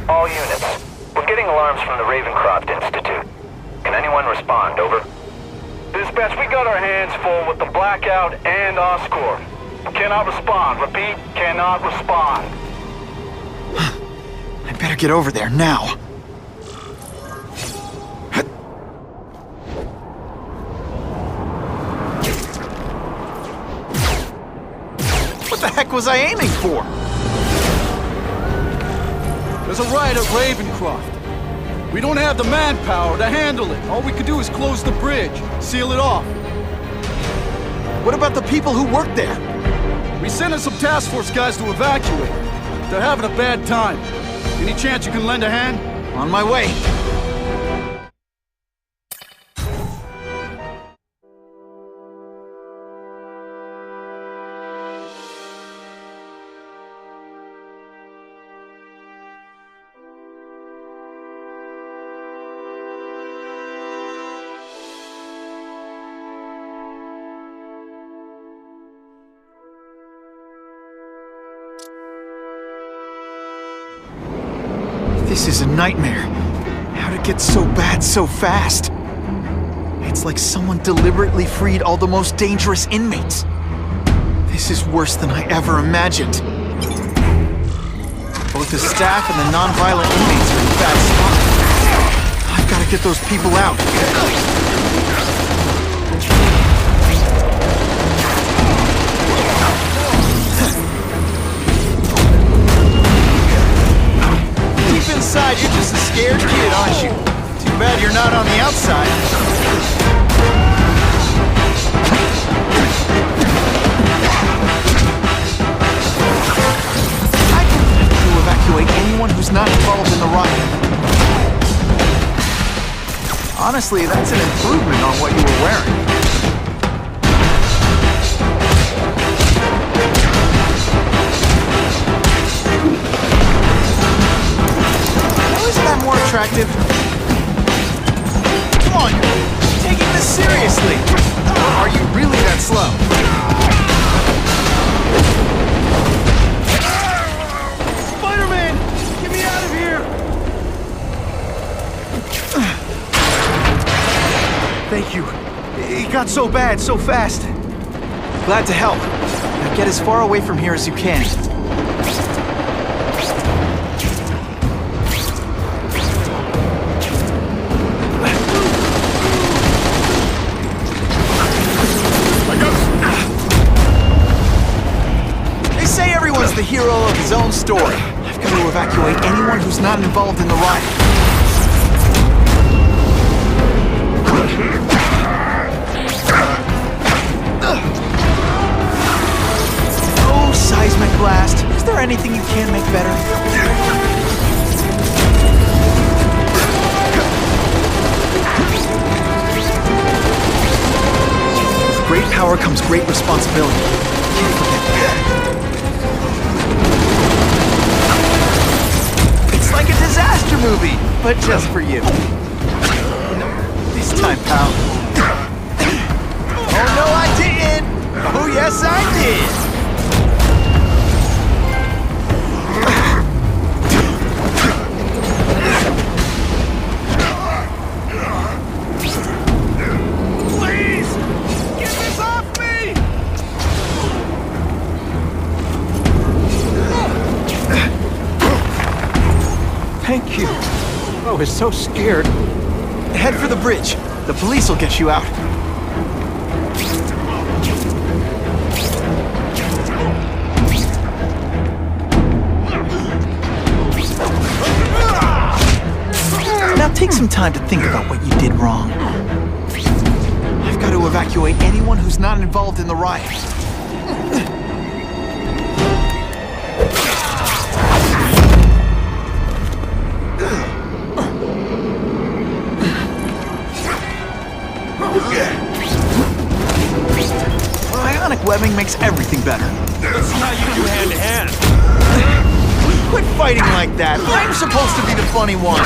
All units. We're getting alarms from the Ravencroft Institute. Can anyone respond? Over. Dispatch, we got our hands full with the blackout and Oscorp. Cannot respond. Repeat, cannot respond. I better get over there now. What the heck was I aiming for? There's a riot at Ravencroft. We don't have the manpower to handle it. All we could do is close the bridge, seal it off. What about the people who work there? We sent in some task force guys to evacuate. They're having a bad time. Any chance you can lend a hand? On my way. This is a nightmare. How'd it get so bad so fast? It's like someone deliberately freed all the most dangerous inmates. This is worse than I ever imagined. Both the staff and the non-violent inmates are in bad spot. I've got to get those people out. Inside, you're just a scared kid, aren't you? Too bad you're not on the outside. I can have to evacuate anyone who's not involved in the riot. Honestly, that's an improvement on what you were wearing. Isn't that more attractive? Come on, you're taking this seriously. Or are you really that slow? Spider-Man! Get me out of here! Thank you. It got so bad, so fast. Glad to help. Now get as far away from here as you can. The hero of his own story. I've got to evacuate anyone who's not involved in the riot. Oh, seismic blast. Is there anything you can make better? With great power comes great responsibility. Can't forget that. Like a disaster movie, but just for you. This time, pal. Oh no, I didn't! Oh yes, I did! Please! Get this off me! Thank you. I was so scared. Head for the bridge. The police will get you out. Now take some time to think about what you did wrong. I've got to evacuate anyone who's not involved in the riot. Ionic webbing makes everything better. Let's see how you do hand-to-hand. Quit fighting like that. I'm supposed to be the funny one.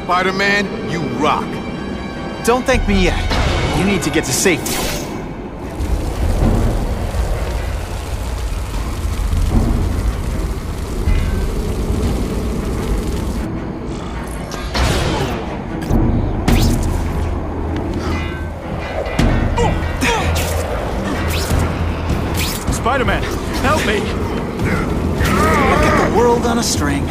Spider-Man, you rock. Don't thank me yet. You need to get to safety. Spider-Man, help me! Look at the world on a string.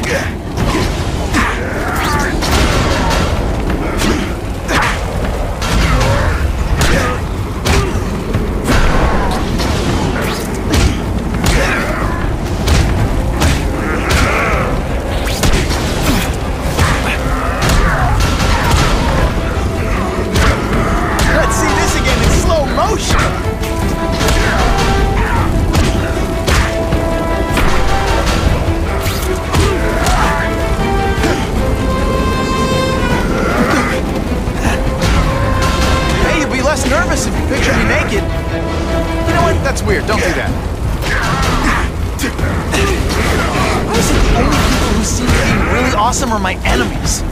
Let's see this again in slow motion! Less nervous if you picture me naked. You know what? That's weird. Don't do that. Why is it the only people who seem to be really awesome are my enemies?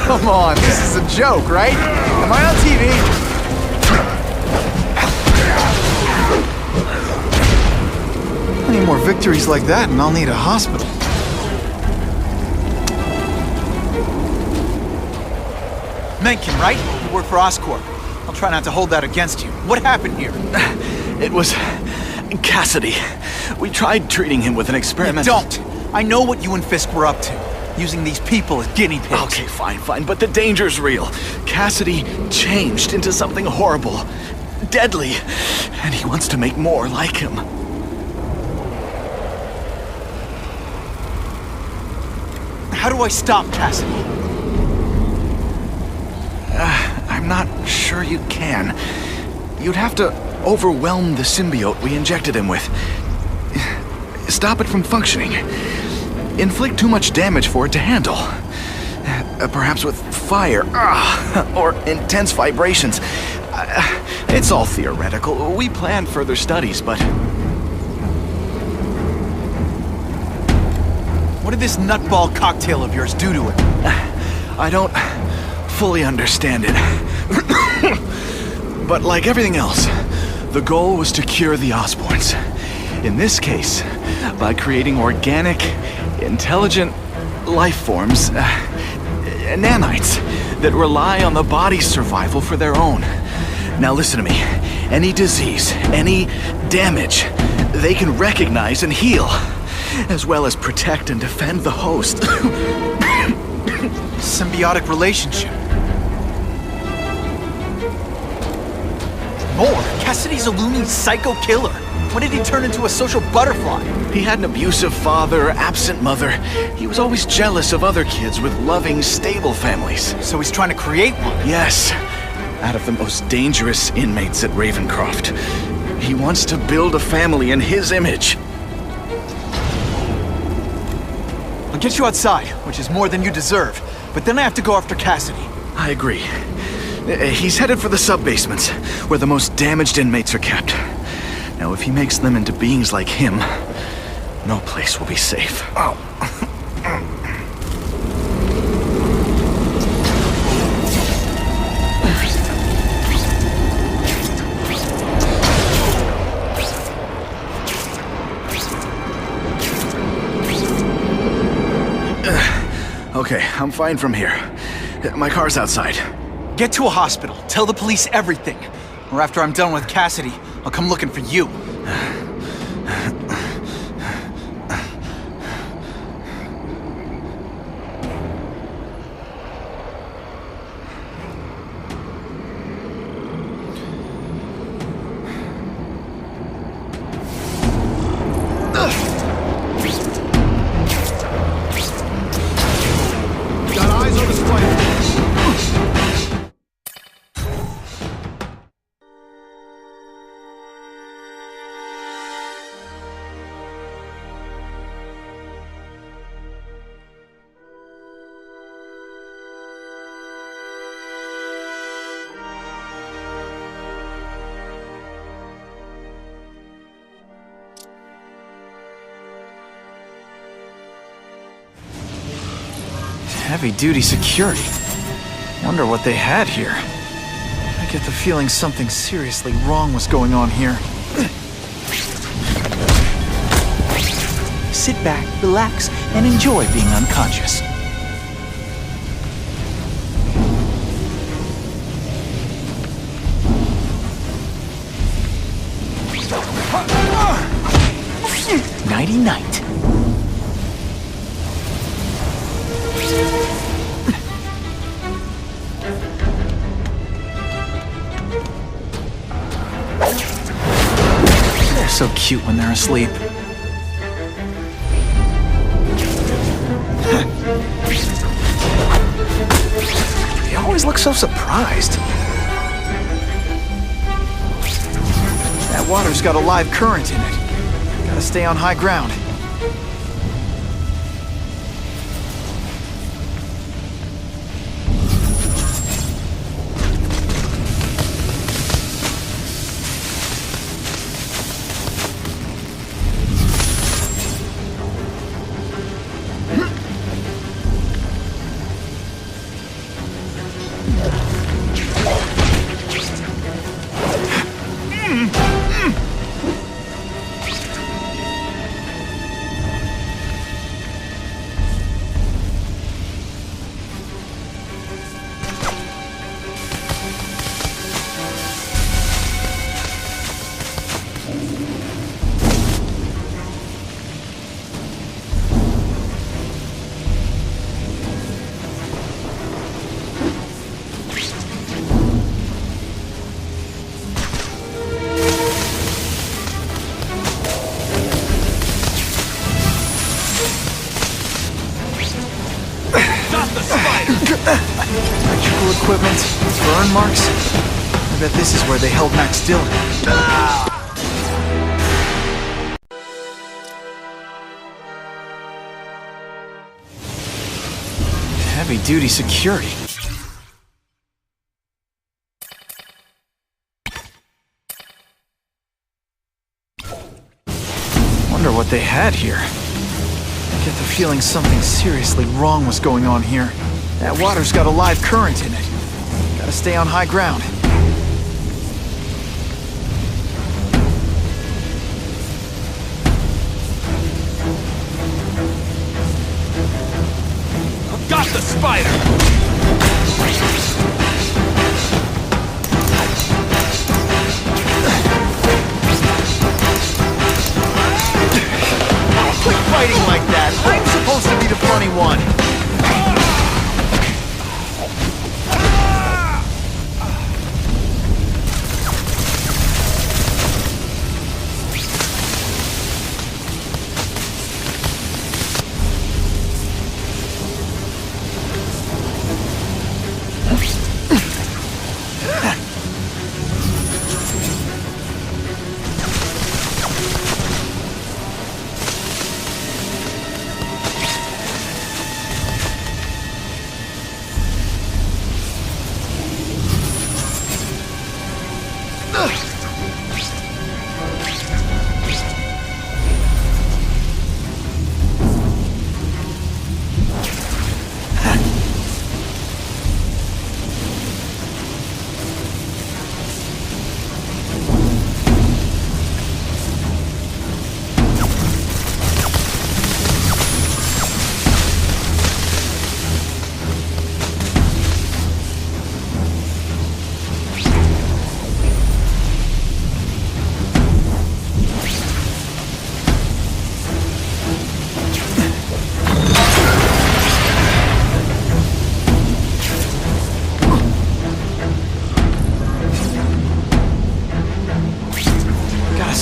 Come on, this is a joke, right? Am I on TV? Any more victories like that and I'll need a hospital. Mencken, right? You work for Oscorp. I'll try not to hold that against you. What happened here? It was Cassidy. We tried treating him with an experiment. Don't! I know what you and Fisk were up to. Using these people as guinea pigs. Okay, fine, but the danger's real. Cassidy changed into something horrible, deadly, and he wants to make more like him. How do I stop Cassidy? I'm not sure you can. You'd have to overwhelm the symbiote we injected him with. Stop it from functioning. Inflict too much damage for it to handle. Perhaps with fire, or intense vibrations. It's all theoretical. We plan further studies, but... What did this nutball cocktail of yours do to him? I don't fully understand it. But like everything else, the goal was to cure the Osborns. In this case, by creating organic, intelligent life forms, nanites, that rely on the body's survival for their own. Now listen to me. Any disease, any damage, they can recognize and heal, as well as protect and defend the host. Symbiotic relationship. More? Cassidy's a loony psycho killer. When did he turn into a social butterfly? He had an abusive father, absent mother. He was always jealous of other kids with loving, stable families. So he's trying to create one? Yes. Out of the most dangerous inmates at Ravencroft. He wants to build a family in his image. I'll get you outside, which is more than you deserve. But then I have to go after Cassidy. I agree. He's headed for the sub-basements, where the most damaged inmates are kept. Now, if he makes them into beings like him, no place will be safe. Oh. Okay, I'm fine from here. My car's outside. Get to a hospital. Tell the police everything. Or after I'm done with Cassidy, I'll come looking for you. Got eyes on the spider. Heavy-duty security. Wonder what they had here. I get the feeling something seriously wrong was going on here. Sit back, relax, and enjoy being unconscious. Nighty-night. They're so cute when they're asleep. They always look so surprised. That water's got a live current in it. Gotta stay on high ground. Electrical equipment, burn marks. I bet this is where they held Max Dillon. Heavy-duty security. Wonder what they had here. I get the feeling something seriously wrong was going on here. That water's got a live current in it. Gotta stay on high ground. Got the spider! Quit fighting like that! I'm supposed to be the funny one!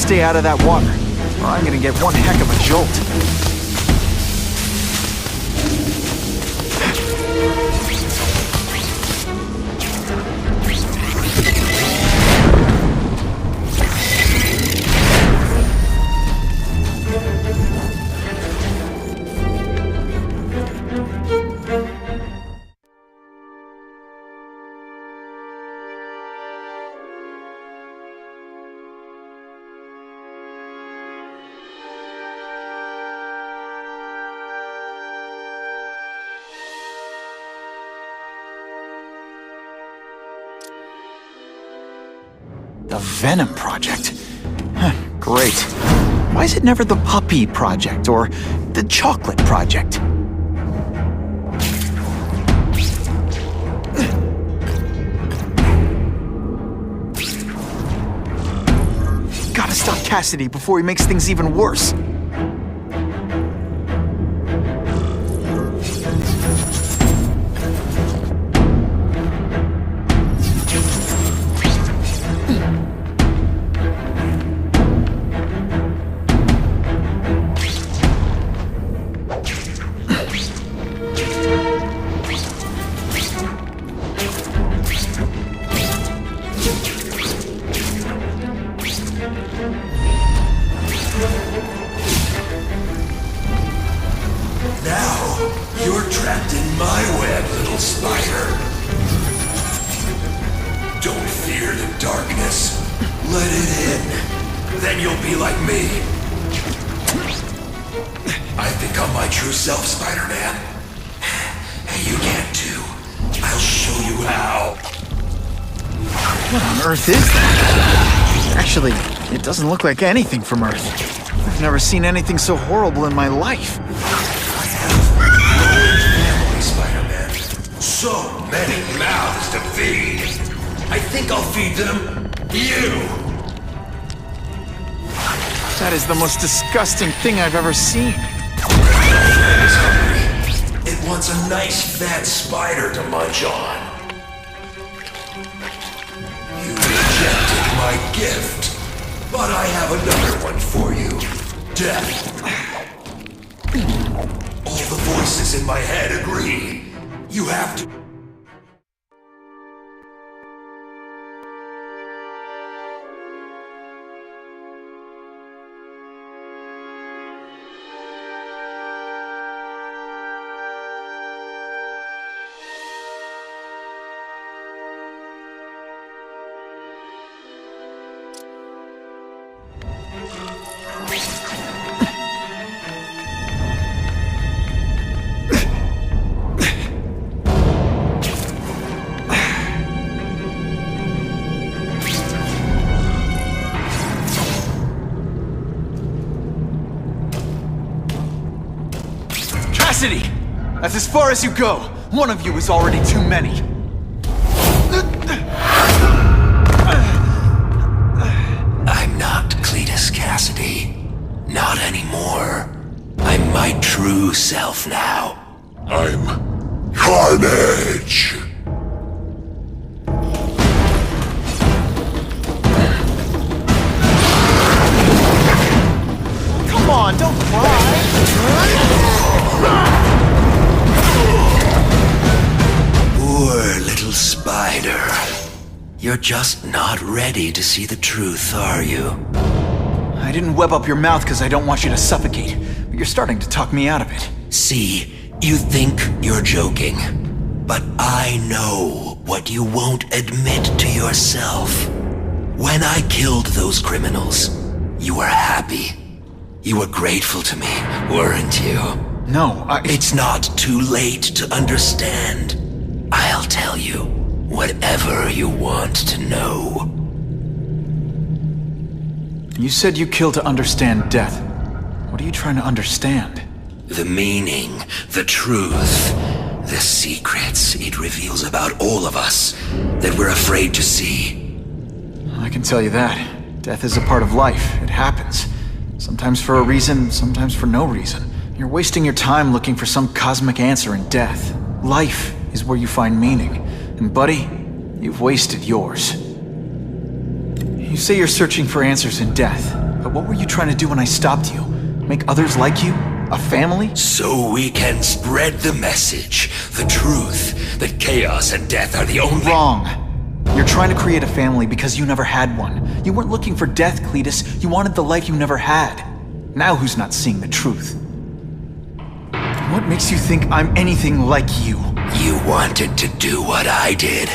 Stay out of that water, or I'm gonna get one heck of a jolt. The Venom Project? Huh, great. Why is it never the Puppy Project or the Chocolate Project? Gotta stop Cassidy before he makes things even worse. You're trapped in my web, little spider. Don't fear the darkness. Let it in. Then you'll be like me. I've become my true self, Spider-Man. And you can too. I'll show you how. What on earth is that? Actually, it doesn't look like anything from Earth. I've never seen anything so horrible in my life. Spider-Man. So many mouths to feed. I think I'll feed them you. That is the most disgusting thing I've ever seen. It's hungry. It wants a nice fat spider to munch on. You rejected my gift, but I have another one for you. Death. All the voices in my head agree. You have to... Cassidy! That's as far as you go. One of you is already too many. I'm not Cletus Cassidy. Not anymore. I'm my true self now. I'm Carnage! Come on, don't cry! Poor little spider. You're just not ready to see the truth, are you? I didn't web up your mouth because I don't want you to suffocate, but you're starting to talk me out of it. See, you think you're joking, but I know what you won't admit to yourself. When I killed those criminals, you were happy. You were grateful to me, weren't you? No, It's not too late to understand. I'll tell you whatever you want to know. You said you killed to understand death. What are you trying to understand? The meaning, the truth, the secrets it reveals about all of us that we're afraid to see. I can tell you that. Death is a part of life. It happens. Sometimes for a reason, sometimes for no reason. You're wasting your time looking for some cosmic answer in death. Life is where you find meaning. And buddy, you've wasted yours. You say you're searching for answers in death, but what were you trying to do when I stopped you? Make others like you? A family? So we can spread the message, the truth, that chaos and death are the only— Wrong. You're trying to create a family because you never had one. You weren't looking for death, Cletus. You wanted the life you never had. Now who's not seeing the truth? What makes you think I'm anything like you? You wanted to do what I did.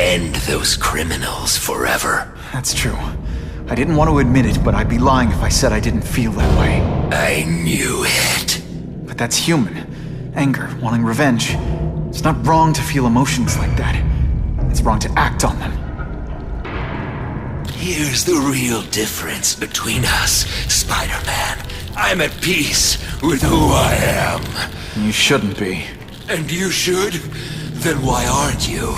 End those criminals forever. That's true. I didn't want to admit it, but I'd be lying if I said I didn't feel that way. I knew it. But that's human. Anger, wanting revenge. It's not wrong to feel emotions like that. It's wrong to act on them. Here's the real difference between us, Spider-Man. I'm at peace with who I am. You shouldn't be. And you should? Then why aren't you?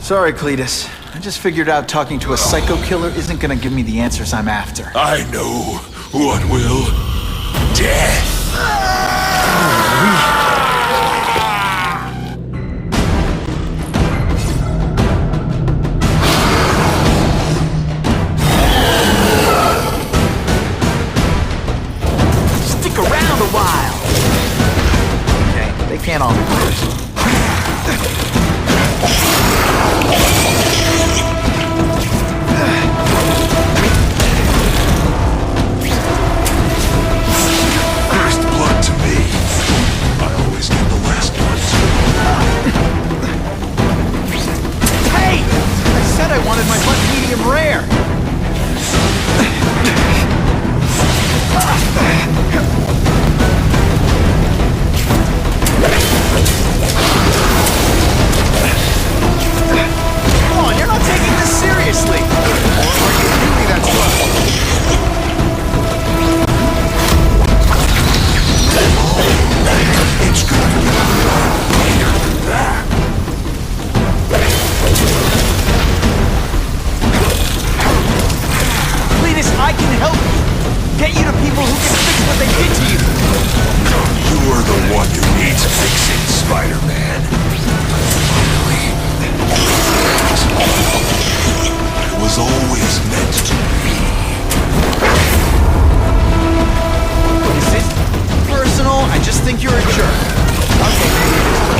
Sorry, Cletus. I just figured out talking to a psycho killer isn't gonna give me the answers I'm after. I know what will. Death! Stick around a while! Okay, they can't all be winners. First blood to me. I always get the last one. Hey! I said I wanted my butt medium rare! Come on, you're not taking this seriously! Or are you really that slow? It's gonna be later than that. Cletus, I can help you! Get you to people who can fix what they did to you! You're the one who needs fixing, Spider-Man. Finally. It was always meant to be. Is it personal? I just think you're a jerk. Okay, maybe it is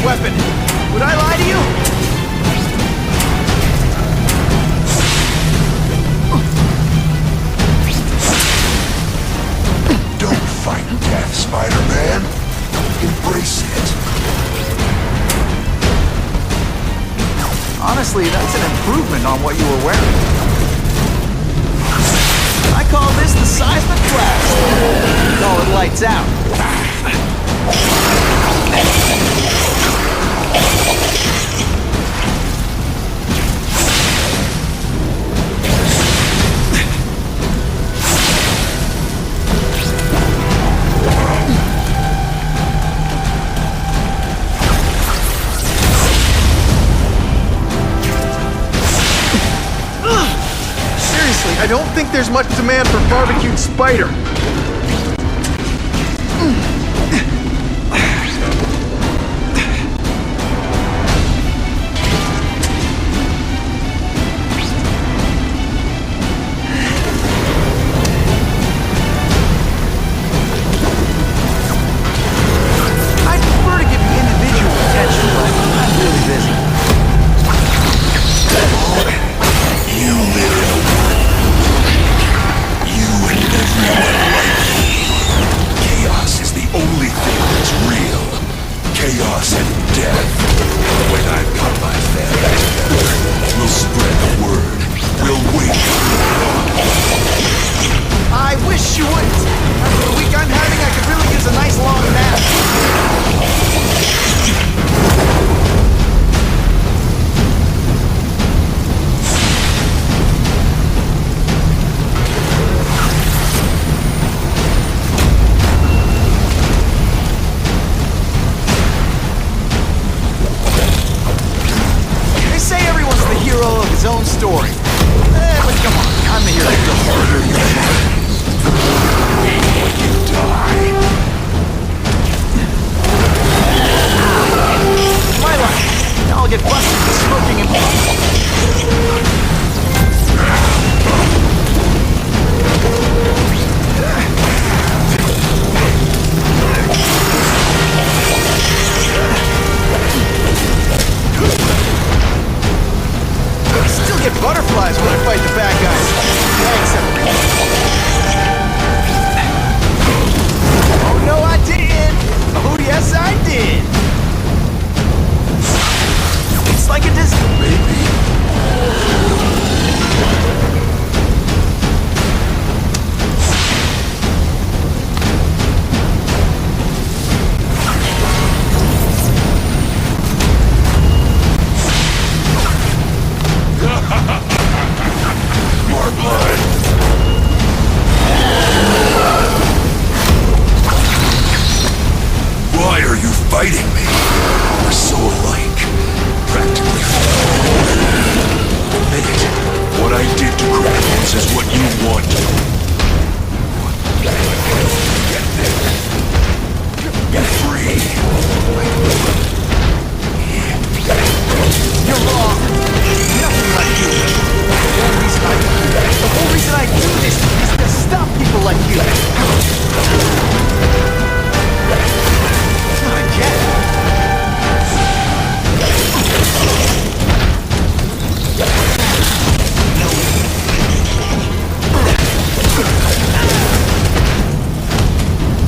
weapon. Would I lie to you? Don't fight death, Spider-Man. Embrace it. Honestly, that's an improvement on what you were wearing. I call this the seismic blast. Call it lights out. Seriously, I don't think there's much demand for barbecued spider. His own story. But come on, I'm the hero. The harder you fight, the more you die. Butterflies when I fight the bad guys. Oh no, I didn't! Oh yes, I did! It's like a baby. Why are you fighting me? We're so alike. Practically. Admit it. What I did to criminals is what you want. Be free. You're wrong. Nothing like you. The whole reason I do this is to stop people like you. Not again.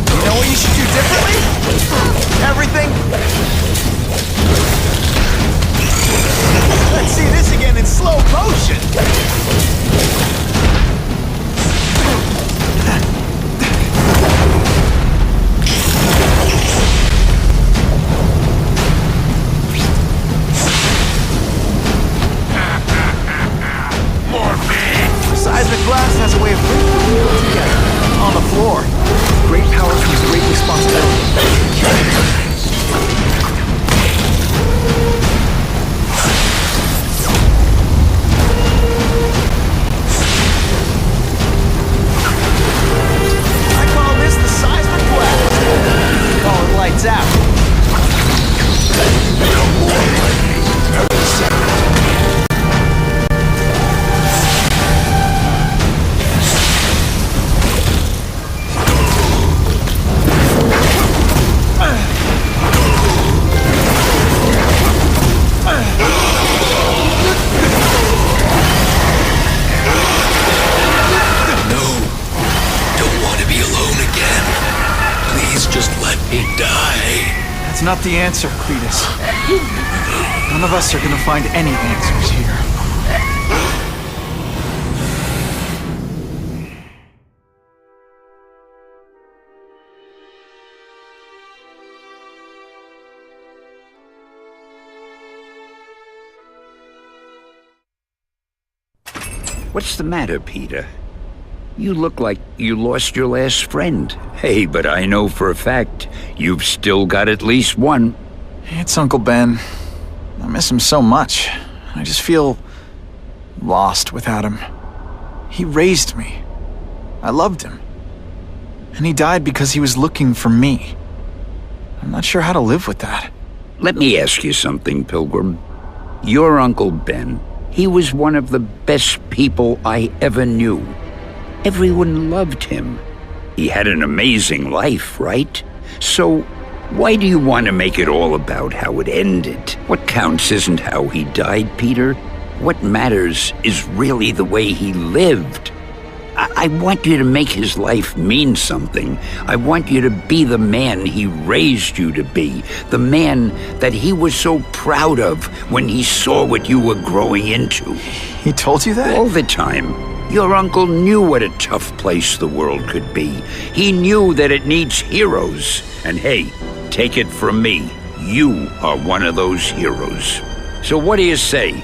You know what you should do differently? Everything. Let's see this again in slow motion. Seismic blast has a way of bringing people together on the floor. Great power comes great responsibility. I call this the seismic blast. Call it lights out. Become more like me every second. That's not the answer, Cletus. None of us are gonna find any answers here. What's the matter, Peter? You look like you lost your last friend. Hey, but I know for a fact you've still got at least one. It's Uncle Ben. I miss him so much. I just feel lost without him. He raised me. I loved him. And he died because he was looking for me. I'm not sure how to live with that. Let me ask you something, Pilgrim. Your Uncle Ben, he was one of the best people I ever knew. Everyone loved him. He had an amazing life, right? So, why do you want to make it all about how it ended? What counts isn't how he died, Peter. What matters is really the way he lived. I want you to make his life mean something. I want you to be the man he raised you to be. The man that he was so proud of when he saw what you were growing into. He told you that? All the time. Your uncle knew what a tough place the world could be. He knew that it needs heroes. And hey, take it from me, you are one of those heroes. So what do you say?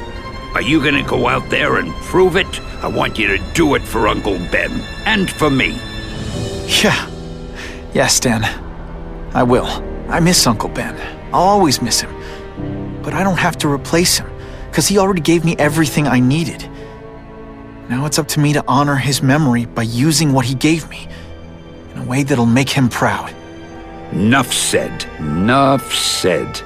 Are you gonna go out there and prove it? I want you to do it for Uncle Ben, and for me. Yeah. Yes, Dan. I will. I miss Uncle Ben. I'll always miss him. But I don't have to replace him, because he already gave me everything I needed. Now it's up to me to honor his memory by using what he gave me, in a way that'll make him proud. Nuff said. Nuff said.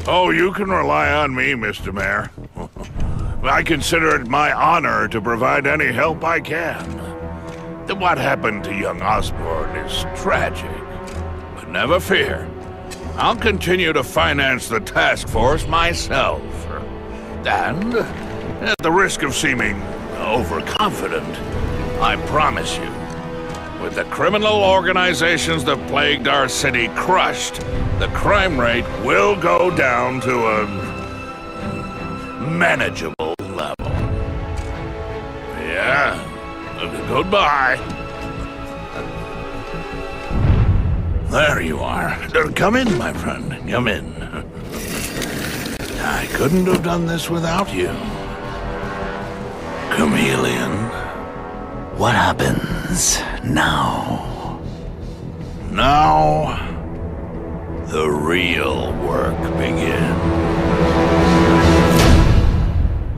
Oh, you can rely on me, Mr. Mayor. I consider it my honor to provide any help I can. What happened to young Osborne is tragic. But never fear. I'll continue to finance the task force myself. And, at the risk of seeming overconfident, I promise you, with the criminal organizations that plagued our city crushed, the crime rate will go down to a manageable level. Yeah, goodbye. There you are. Come in, my friend. Come in. I couldn't have done this without you. Chameleon. What happens now? Now, the real work begins.